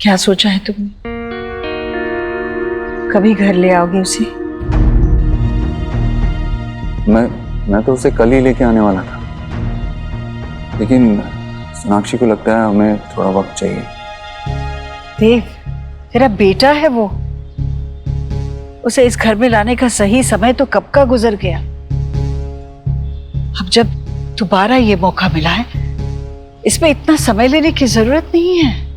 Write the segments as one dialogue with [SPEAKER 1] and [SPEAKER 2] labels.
[SPEAKER 1] क्या सोचा है तुमने? कभी घर ले आओगे उसे?
[SPEAKER 2] मैं तो उसे कल ही लेके आने वाला था, लेकिन सोनाक्षी को लगता है हमें थोड़ा वक्त चाहिए।
[SPEAKER 1] देव, तेरा बेटा है वो, उसे इस घर में लाने का सही समय तो कब का गुजर गया। अब जब दोबारा ये मौका मिला है, इसमें इतना समय लेने की जरूरत नहीं है।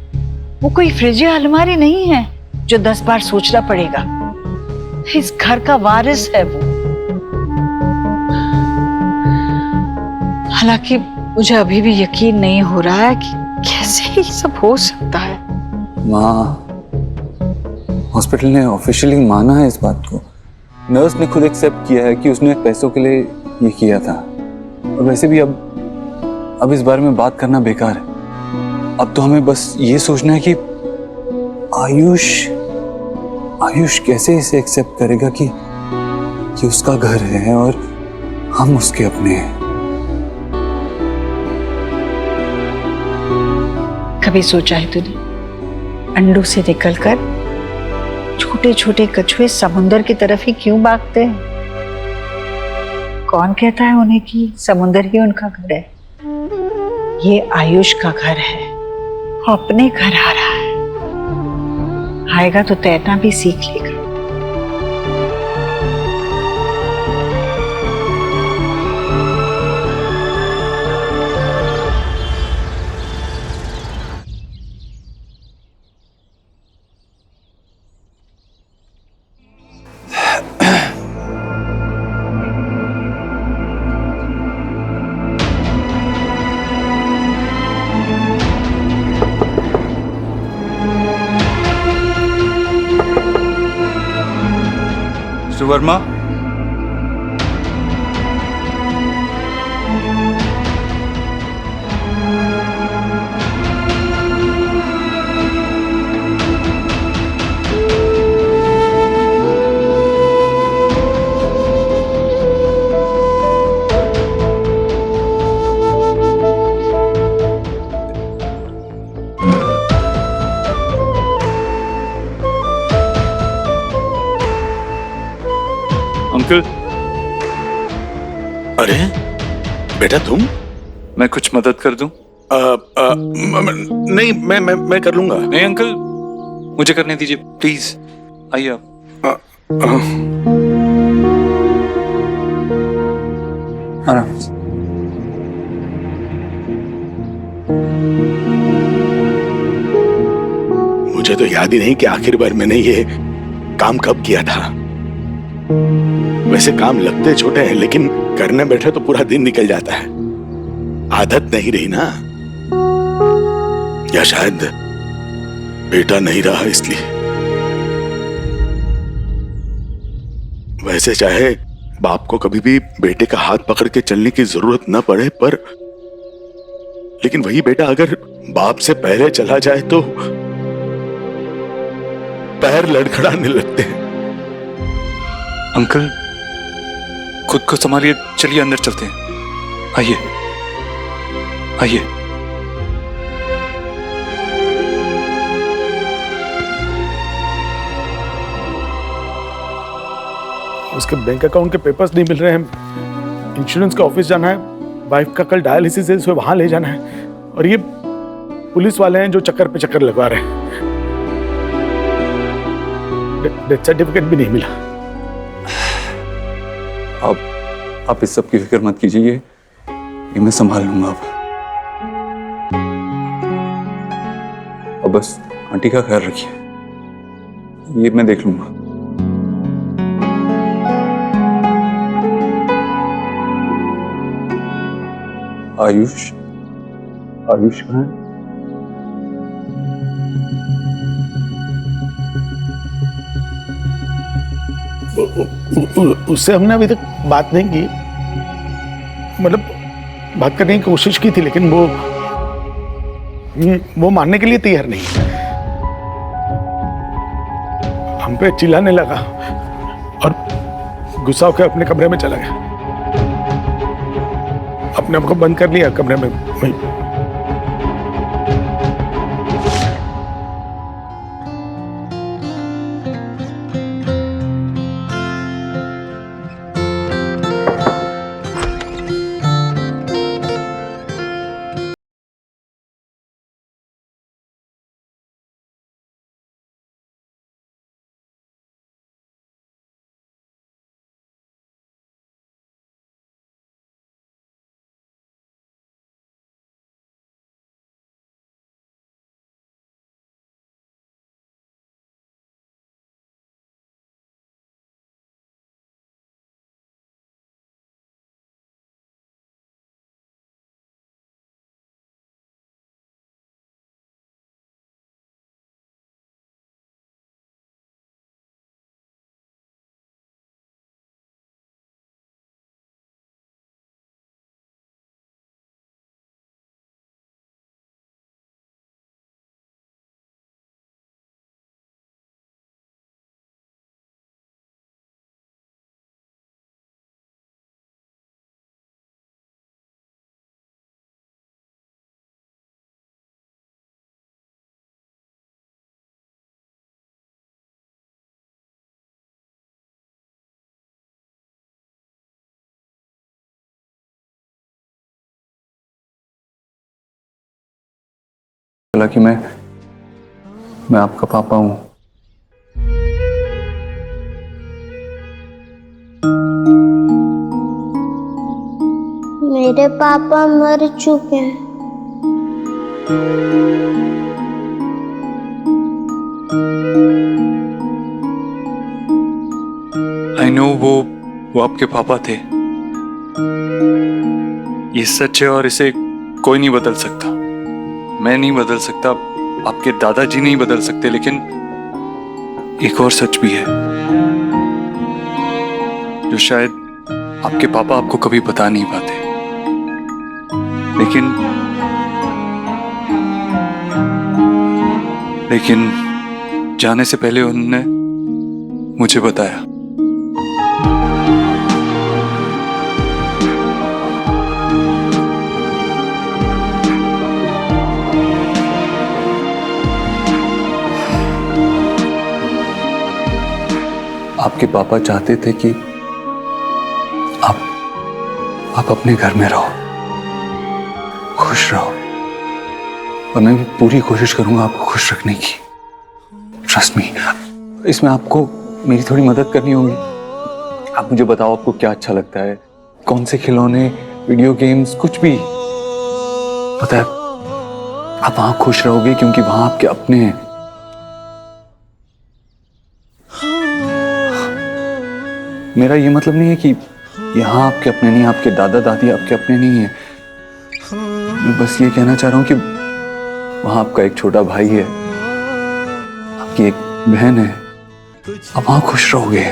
[SPEAKER 1] वो कोई फ्रिज या अलमारी नहीं है जो 10 बार सोचना पड़ेगा। इस घर का वारिस है वो। हालांकि मुझे अभी भी यकीन नहीं हो रहा है कि कैसे ये सब हो सकता है।
[SPEAKER 2] माँ, हॉस्पिटल ने ऑफिशियली माना है इस बात को। नर्स ने खुद एक्सेप्ट किया है कि उसने पैसों के लिए ये किया था। और वैसे भी अब इस बारे में बात करना बेकार है। अब तो हमें बस ये सोचना है कि आयुष कैसे इसे एक्सेप्ट करेगा कि उसका घर है और हम उसके अपने हैं।
[SPEAKER 1] कभी सोचा है तूने, अंडों से निकलकर छोटे छोटे कछुए समुंदर की तरफ ही क्यों भागते हैं? कौन कहता है उन्हें कि समुंदर ही उनका घर है? ये आयुष का घर है, वो अपने घर आ रहा है। आएगा तो तैरना भी सीख लेगा।
[SPEAKER 2] Mister Verma, uncle.
[SPEAKER 3] अरे बेटा तुम?
[SPEAKER 2] मैं कुछ मदद कर दूं?
[SPEAKER 3] नहीं, मैं कर लूंगा।
[SPEAKER 2] नहीं अंकल, मुझे करने दीजिए प्लीज। आइए आप। आराम से।
[SPEAKER 3] मुझे तो याद ही नहीं कि आखिर बार मैंने ये काम कब किया था। वैसे काम लगते छोटे हैं, लेकिन करने बैठे तो पूरा दिन निकल जाता है। आदत नहीं रही ना, या शायद बेटा नहीं रहा इसलिए। वैसे चाहे बाप को कभी भी बेटे का हाथ पकड़ के चलने की जरूरत न पड़े, पर लेकिन वही बेटा अगर बाप से पहले चला जाए तो पैर लड़खड़ाने लगते हैं।
[SPEAKER 2] अंकल, खुद को संभालिए, चलिए अंदर चलते हैं। आइए आइए।
[SPEAKER 3] उसके बैंक अकाउंट के पेपर्स नहीं मिल रहे हैं। इंश्योरेंस का ऑफिस जाना है, वाइफ का कल डायलिसिस है, उसे वहां ले जाना है। और ये पुलिस वाले हैं जो चक्कर पे चक्कर लगवा रहे हैं। डेथ सर्टिफिकेट भी नहीं मिला।
[SPEAKER 2] आप इस सब की फिक्र मत कीजिए, ये मैं संभाल लूंगा। अब बस आंटी का ख्याल रखिए, ये मैं देख लूंगा। आयुष कहाँ है?
[SPEAKER 3] उससे हमने अभी तक बात नहीं की। मतलब बात करने की कोशिश की थी, लेकिन वो मानने के लिए तैयार नहीं। हम पे चिल्लाने लगा और गुस्सा होकर अपने कमरे में चला गया। अपने आप को बंद कर लिया कमरे में।
[SPEAKER 2] बोला कि मैं आपका पापा हूं।
[SPEAKER 4] मेरे पापा मर चुके हैं।
[SPEAKER 2] आई नो, वो आपके पापा थे। ये सच है और इसे कोई नहीं बदल सकता। मैं नहीं बदल सकता, आपके दादाजी नहीं बदल सकते, लेकिन एक और सच भी है जो शायद आपके पापा आपको कभी बता नहीं पाते, लेकिन जाने से पहले उन्होंने मुझे बताया। आपके पापा चाहते थे कि आप अपने घर में रहो, खुश रहो, और मैं भी पूरी कोशिश करूंगा आपको खुश रखने की। ट्रस्ट मी, इसमें आपको मेरी थोड़ी मदद करनी होगी। आप मुझे बताओ आपको क्या अच्छा लगता है, कौन से खिलौने, वीडियो गेम्स, कुछ भी। पता है, आप वहां खुश रहोगे क्योंकि वहां आपके अपने हैं। मेरा ये मतलब नहीं है कि यहाँ आपके अपने नहीं, आपके दादा दादी आपके अपने नहीं है। मैं बस ये कहना चाह रहा हूँ कि वहां आपका एक छोटा भाई है, आपकी एक बहन है, आप वहां खुश रहोगे।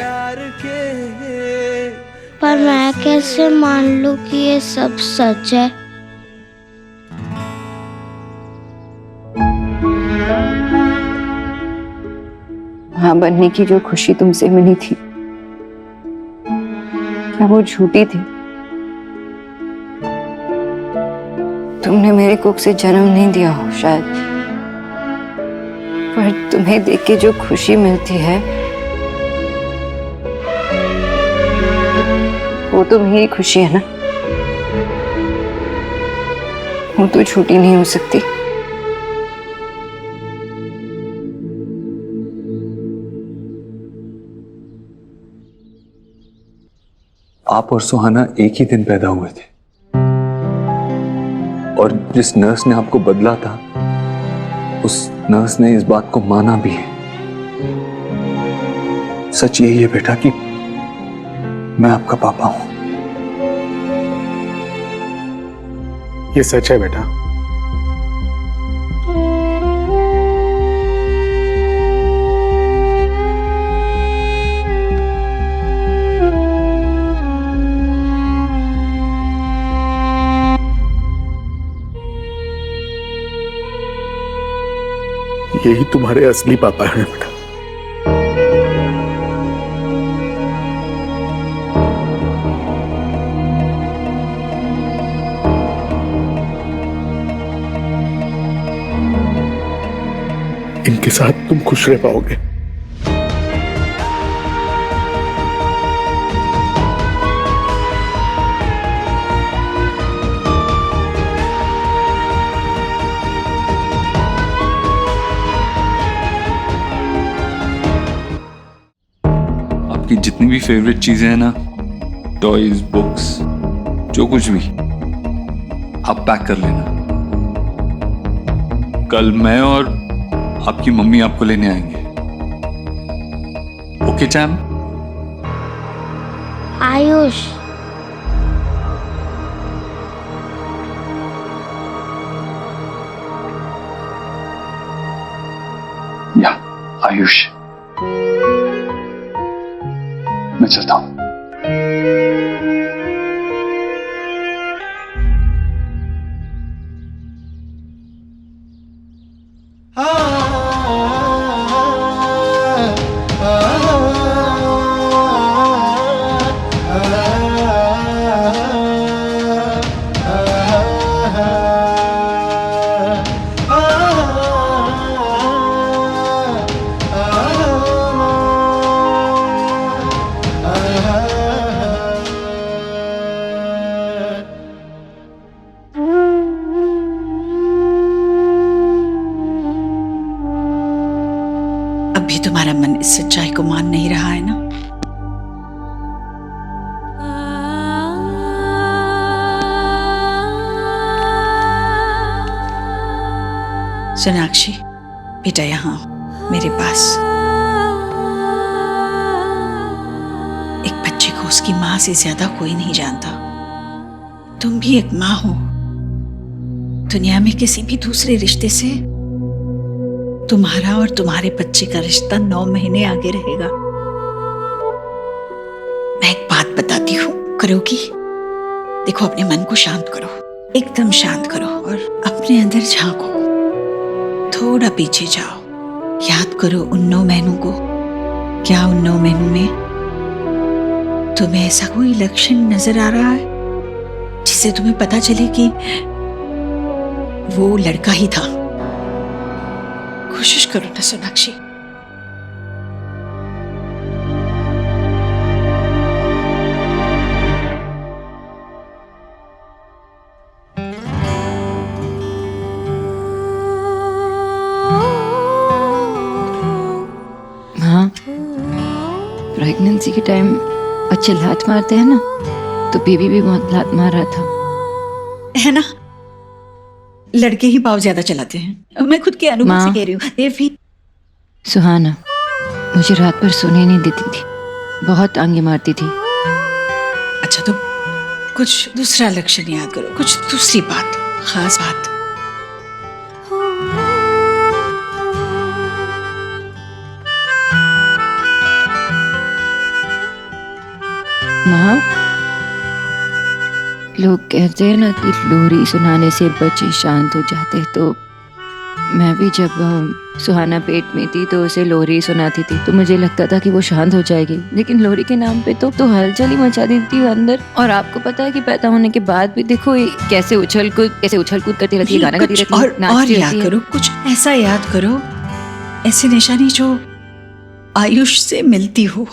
[SPEAKER 4] पर मैं कैसे मान लूं कि ये सब सच है?
[SPEAKER 5] मां बनने की जो खुशी तुमसे मिली थी, क्या वो झूठी थी? तुमने मेरे कोख से जन्म नहीं दिया हो शायद, पर तुम्हें देख के जो खुशी मिलती है वो तो मेरी खुशी है ना, वो तो झूठी नहीं हो सकती।
[SPEAKER 2] आप और सुहाना एक ही दिन पैदा हुए थे, और जिस नर्स ने आपको बदला था, उस नर्स ने इस बात को माना भी है। सच यही है बेटा कि मैं आपका पापा हूं।
[SPEAKER 3] ये सच है बेटा। यही तुम्हारे असली पापा हैं बेटा। इनके साथ तुम खुश रह पाओगे।
[SPEAKER 2] आपकी जितनी भी फेवरेट चीजें हैं ना, टॉयज, बुक्स, जो कुछ भी, आप पैक कर लेना। कल मैं और आपकी मम्मी आपको लेने आएंगे। Okay charm?
[SPEAKER 4] आयुष,
[SPEAKER 2] या आयुष, मैं चलता हूं।
[SPEAKER 1] तुम्हारा मन इस सच्चाई को मान नहीं रहा है ना? सोनाक्षी बेटा, यहाँ मेरे पास। एक बच्चे को उसकी माँ से ज्यादा कोई नहीं जानता। तुम भी एक माँ हो। दुनिया में किसी भी दूसरे रिश्ते से तुम्हारा और तुम्हारे बच्चे का रिश्ता 9 महीने आगे रहेगा। मैं एक बात बताती हूँ, करोगी? देखो, अपने मन को शांत करो, एकदम शांत करो और अपने अंदर झांको। थोड़ा पीछे जाओ, याद करो उन 9 महीनों को। क्या उन 9 महीनों में तुम्हें ऐसा कोई लक्षण नजर आ रहा है जिससे तुम्हें पता चले कि वो लड़का ही था? कोशिश करो ना सोनाक्षी।
[SPEAKER 5] हाँ, प्रेगनेंसी के टाइम बच्चे लात मारते हैं ना, तो बेबी भी बहुत लात मार रहा था,
[SPEAKER 1] है ना? लड़के ही पाव ज्यादा चलाते हैं। मैं खुद के अनुभव से कह रही हूँ। देवी,
[SPEAKER 5] सुहाना मुझे रात भर सोने नहीं देती थी, बहुत आंगे मारती थी।
[SPEAKER 1] अच्छा, तो कुछ दूसरा लक्षण याद करो, कुछ दूसरी बात, खास बात।
[SPEAKER 5] माँ, लोग कहते हैं ना कि लोरी सुनाने से बच्चे शांत हो जाते हैं, तो मैं भी जब सुहाना पेट में थी तो उसे लोरी सुनाती थी, तो मुझे लगता था कि वो शांत हो जाएगी। लेकिन लोरी के नाम पे तो हलचल ही मचा देती थी अंदर। और आपको पता है कि पैदा होने के बाद भी देखो ये कैसे उछल कूद करती रहती है, गाना गाती रहती है,
[SPEAKER 1] और याद करो, कुछ ऐसा याद करो, ऐसी निशानी जो आयुष से मिलती हो,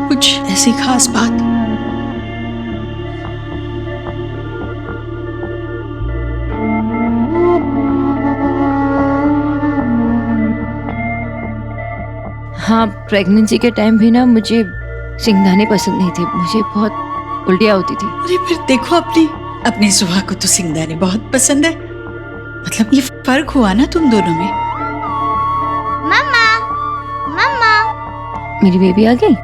[SPEAKER 1] कुछ ऐसी खास बात।
[SPEAKER 5] हाँ, प्रेगनेंसी के टाइम भी ना मुझे सिंगदाने पसंद नहीं थे, मुझे बहुत उल्टियाँ होती थी।
[SPEAKER 1] अरे फिर देखो, अपनी सुहा को तो सिंगदाने बहुत पसंद है। मतलब ये फर्क हुआ ना तुम दोनों में।
[SPEAKER 4] मम्मा, मम्मा,
[SPEAKER 5] मेरी बेबी आ गई।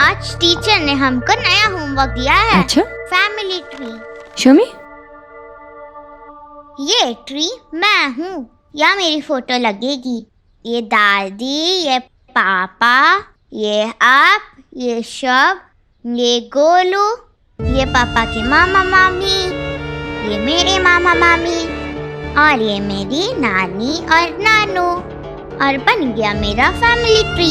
[SPEAKER 4] आज टीचर ने हमको नया होमवर्क दिया है।
[SPEAKER 5] अच्छा,
[SPEAKER 4] फैमिली ट्री।
[SPEAKER 5] शो मी।
[SPEAKER 4] ये ट्री मैं हूँ, यहाँ मेरी फोटो लगेगी। ये दादी, ये पापा, ये आप, ये शब, ये गोलू, ये पापा के मामा मामी, ये मेरे मामा मामी, और ये मेरी नानी और नानू। और बन गया मेरा फैमिली ट्री।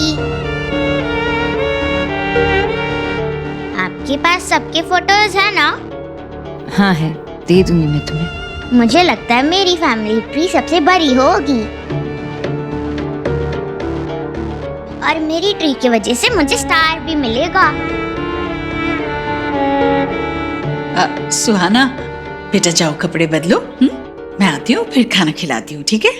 [SPEAKER 4] आपके पास सबके फोटोज है ना?
[SPEAKER 5] हाँ है, दे दूंगी मैं तुम्हें।
[SPEAKER 4] मुझे लगता है मेरी फैमिली ट्री सबसे बड़ी होगी, और मेरी ट्री की वजह से मुझे स्टार भी मिलेगा।
[SPEAKER 1] सुहाना बेटा, जाओ कपड़े बदलो। मैं आती हूँ, फिर खाना खिलाती हूँ, ठीक है?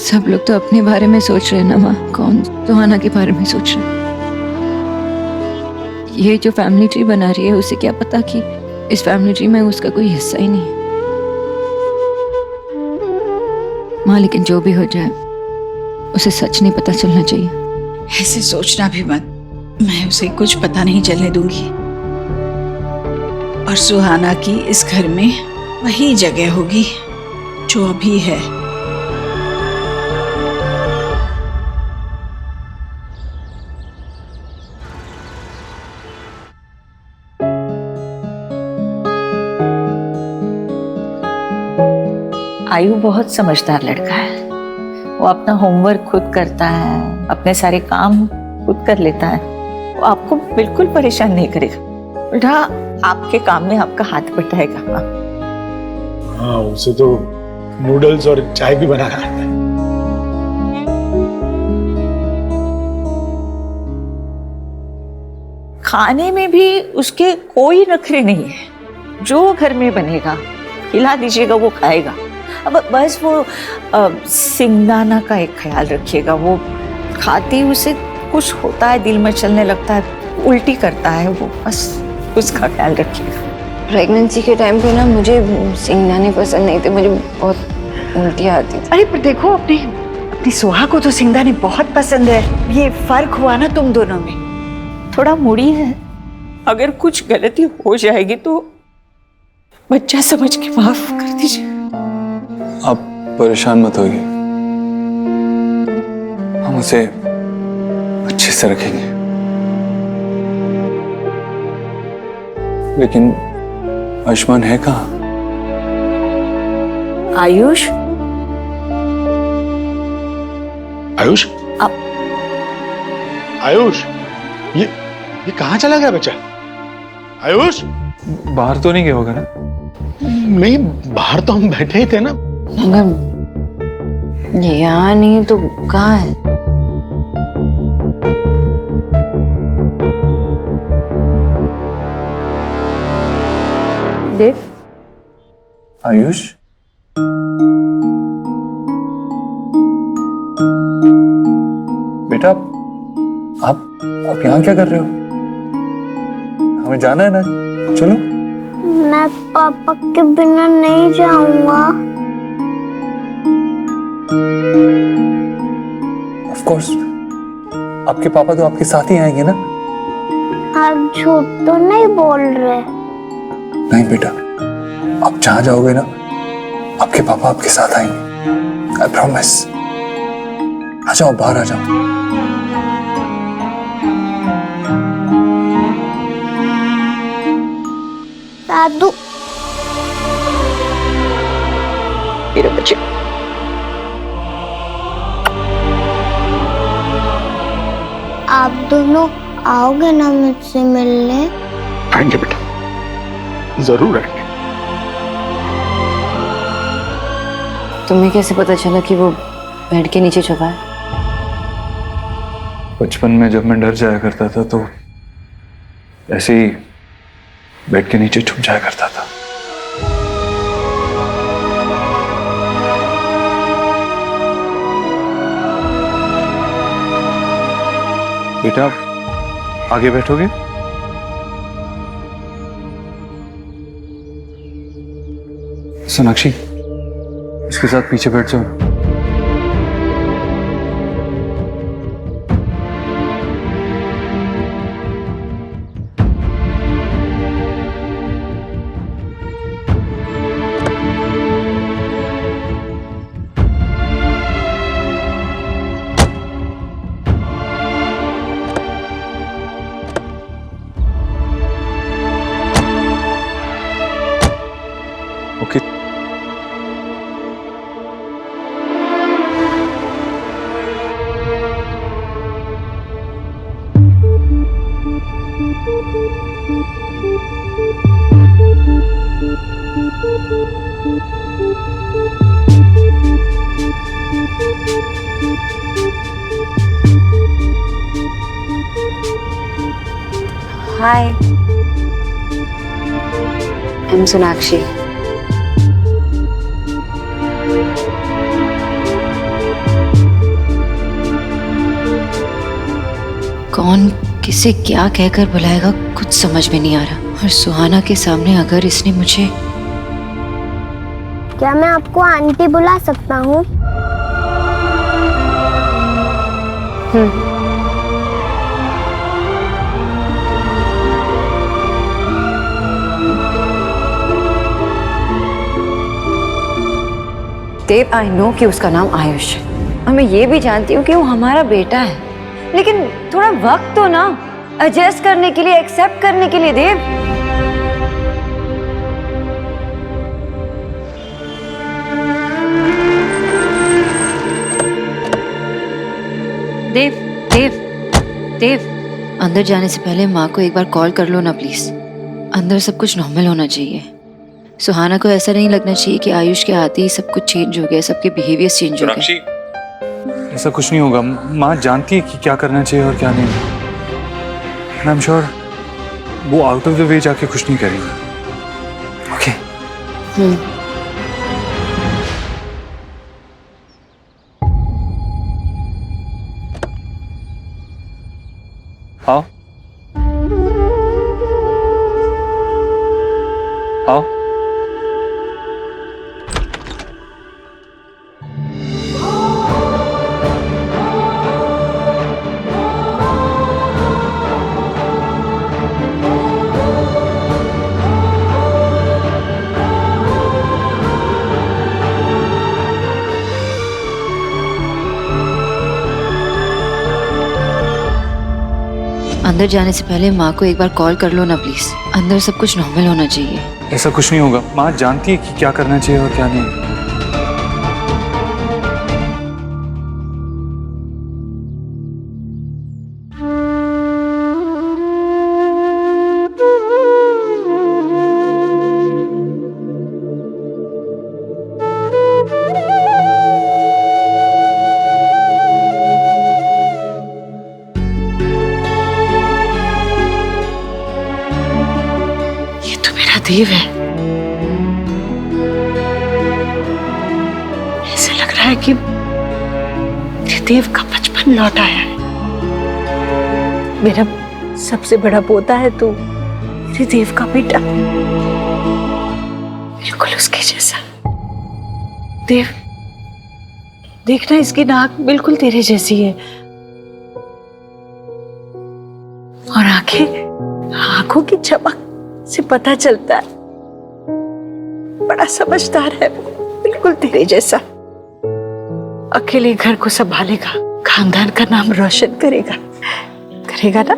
[SPEAKER 5] सब लोग तो अपने बारे में सोच रहे हैं ना माँ, कौन सुहाना के बारे में सोच रहे हैं। ये जो फैमिली ट्री बना रही है, उसे क्या पता कि इस फैमिली ट्री में उसका कोई हिस्सा ही नहीं है। माँ, लेकिन जो भी हो जाए उसे सच नहीं पता चलना चाहिए।
[SPEAKER 1] ऐसे सोचना भी मत, मैं उसे कुछ पता नहीं चलने दूंगी। और सुहाना की इस घर में वही जगह होगी जो अभी है।
[SPEAKER 6] आयु बहुत समझदार लड़का है। वो अपना होमवर्क खुद करता है, अपने सारे काम खुद कर लेता है। वो आपको बिल्कुल परेशान नहीं करेगा, उल्टा आपके काम में आपका हाथ बटाएगा।
[SPEAKER 7] हाँ, उसे तो नूडल्स और चाय भी बनाना आता है।
[SPEAKER 6] खाने में भी उसके कोई नखरे नहीं है। जो घर में बनेगा खिला दीजिएगा, वो खाएगा। अब बस वो सिंगदाना का एक ख्याल रखिएगा, वो खाती उसे कुछ होता है, दिल में चलने लगता है, उल्टी करता है, वो बस उसका ख्याल रखिएगा।
[SPEAKER 5] प्रेगनेंसी के टाइम पे ना मुझे सिंगदाने पसंद नहीं थे, मुझे बहुत उल्टी आती थी।
[SPEAKER 1] अरे पर देखो, अपनी सुहा को तो सिंगदाने बहुत पसंद है। ये फर्क हुआ ना तुम दोनों में।
[SPEAKER 6] थोड़ा मुड़ी है, अगर कुछ गलती हो जाएगी तो बच्चा समझ के माफ कर दीजिए।
[SPEAKER 2] आप परेशान मत होइए, हम उसे अच्छे से रखेंगे। लेकिन आयुष्मान है कहाँ?
[SPEAKER 6] आयुष,
[SPEAKER 3] आयुष, आयुष, ये कहाँ चला गया बच्चा? आयुष,
[SPEAKER 2] बाहर तो नहीं गया होगा ना?
[SPEAKER 3] नहीं, बाहर तो हम बैठे ही थे ना।
[SPEAKER 5] अगर यहाँ नहीं तो कहाँ है? देव,
[SPEAKER 2] आयुष, बेटा आप यहाँ क्या कर रहे हो? हमें जाना है ना, चलो।
[SPEAKER 4] मैं पापा के बिना नहीं जाऊंगा।
[SPEAKER 2] ऑफ कोर्स, आपके पापा तो आपके साथ ही आएंगे ना?
[SPEAKER 4] आप झूठ तो नहीं बोल रहे?
[SPEAKER 2] नहीं बेटा, आप जहां जाओगे ना, आपके पापा आपके साथ आएंगे, आई प्रॉमिस। आ जाओ, बाहर आ जाओ।
[SPEAKER 4] दादू,
[SPEAKER 6] मेरे बच्चे,
[SPEAKER 4] आप दोनों आओगे ना मुझसे मिलने?
[SPEAKER 3] आएंगे बेटा, जरूर आएंगे।
[SPEAKER 5] तुम्हें कैसे पता चला कि वो बेड के नीचे छुपा है?
[SPEAKER 2] बचपन में जब मैं डर जाया करता था तो ऐसे ही बेड के नीचे छुप जाया करता था। बेटा, आगे बैठोगे? सोनाक्षी, इसके साथ पीछे बैठ जाओ। Okay,
[SPEAKER 5] hi, I am Sonakshi. कौन किसे क्या कहकर बुलाएगा कुछ समझ में नहीं आ रहा। और सुहाना के सामने अगर इसने मुझे...
[SPEAKER 4] क्या मैं आपको आंटी बुला सकता हूँ?
[SPEAKER 5] देव, आई नो कि उसका नाम आयुष है और मैं ये भी जानती हूँ कि वो हमारा बेटा है, लेकिन थोड़ा वक्त तो ना एडजस्ट करने के लिए, एक्सेप्ट करने के लिए। देव, देव, देव, देव, अंदर जाने से पहले माँ को एक बार कॉल कर लो ना प्लीज। अंदर सब कुछ नॉर्मल होना चाहिए। सुहाना को ऐसा नहीं लगना चाहिए कि आयुष के आते ही सब कुछ चेंज हो गया, सबके बिहेवियर चेंज हो गए।
[SPEAKER 2] ऐसा कुछ नहीं होगा। माँ जानती है कि क्या करना चाहिए और क्या नहीं। आई एम श्योर वो आउट ऑफ द वे जाके कुछ नहीं करेगी। ओके आओ आओ।
[SPEAKER 5] अंदर जाने से पहले माँ को एक बार कॉल कर लो ना प्लीज। अंदर सब कुछ नॉर्मल होना चाहिए।
[SPEAKER 2] ऐसा कुछ नहीं होगा, माँ जानती है कि क्या करना चाहिए और क्या नहीं।
[SPEAKER 1] देव है। ऐसे लग रहा है कि देव का बचपन लौट आया है। मेरा सबसे बड़ा पोता है तू, देव का बेटा, बिल्कुल उसके जैसा। देव देखना, इसकी नाक बिल्कुल तेरे जैसी है और आंखों की चमक से पता चलता है बड़ा समझदार है वो, बिल्कुल तेरे जैसा। अकेले घर को संभालेगा, खानदान का नाम रोशन करेगा ना।